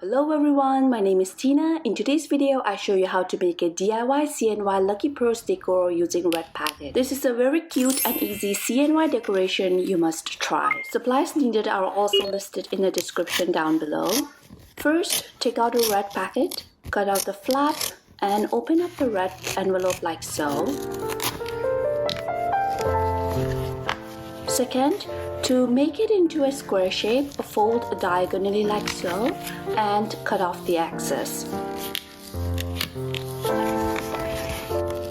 Hello everyone, my name is Tina. In today's video, I show you how to make a DIY CNY Lucky Purse decor using red packet. This is a very cute and easy CNY decoration you must try. Supplies needed are also listed in the description down below. First, take out a red packet, cut out the flap, and open up the red envelope like so. Second, to make it into a square shape, fold diagonally like so and cut off the excess.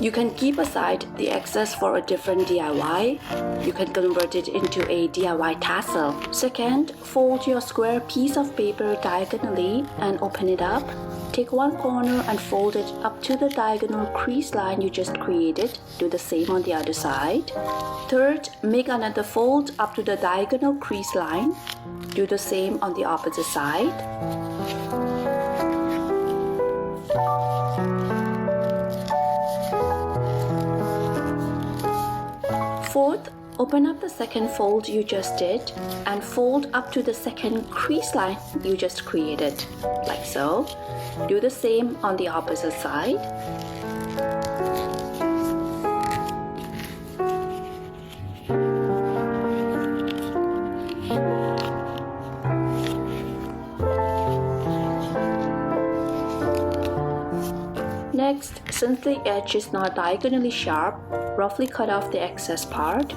You can keep aside the excess for a different DIY. You can convert it into a DIY tassel. Second, fold your square piece of paper diagonally and open it up. Take one corner and fold it up to the diagonal crease line you just created. Do the same on the other side. Third, make another fold up to the diagonal crease line. Do the same on the opposite side. Fourth, open up the second fold you just did and fold up to the second crease line you just created, like so. Do the same on the opposite side. Next, since the edge is not diagonally sharp, roughly cut off the excess part.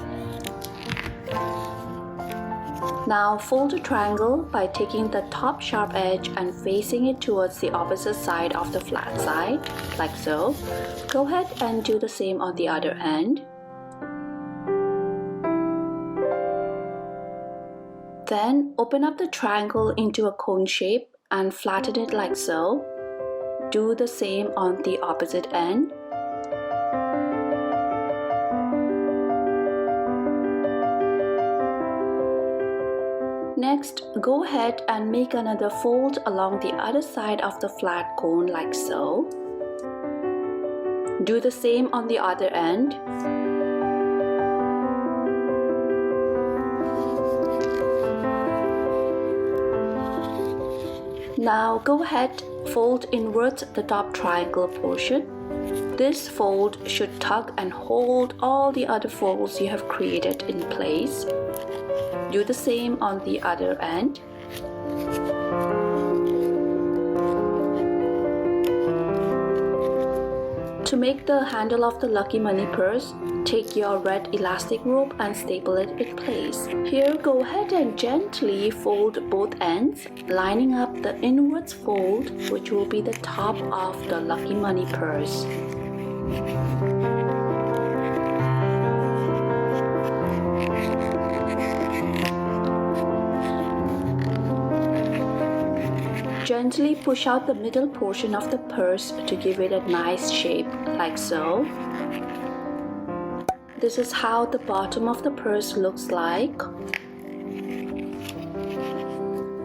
Now fold a triangle by taking the top sharp edge and facing it towards the opposite side of the flat side, like so. Go ahead and do the same on the other end. Then open up the triangle into a cone shape and flatten it like so. Do the same on the opposite end. Next, go ahead and make another fold along the other side of the flat cone like so. Do the same on the other end. Now go ahead, fold inwards the top triangle portion. This fold should tug and hold all the other folds you have created in place. Do the same on the other end. To make the handle of the Lucky Money purse, take your red elastic rope and staple it in place. Here, go ahead and gently fold both ends, lining up the inwards fold, which will be the top of the Lucky Money purse. Gently push out the middle portion of the purse to give it a nice shape, like so. This is how the bottom of the purse looks like.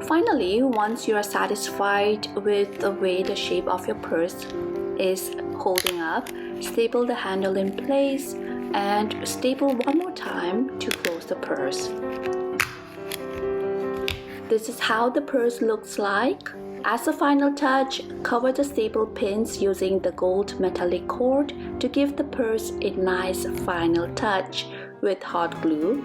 Finally, once you are satisfied with the way the shape of your purse is holding up, staple the handle in place and staple one more time to close the purse. This is how the purse looks like. As a final touch, cover the staple pins using the gold metallic cord to give the purse a nice final touch with hot glue.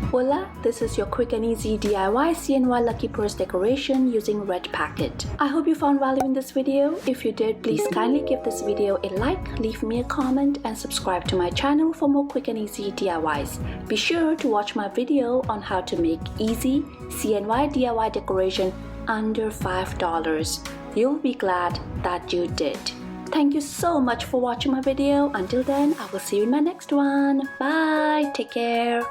Voila! This is your quick and easy DIY CNY Lucky Purse decoration using red packet. I hope you found value in this video. If you did, please kindly give this video a like, leave me a comment, and subscribe to my channel for more quick and easy DIYs. Be sure to watch my video on how to make easy CNY DIY decoration under $5. You'll be glad that you did. Thank you so much for watching my video. Until then, I will see you in my next one. Bye! Take care!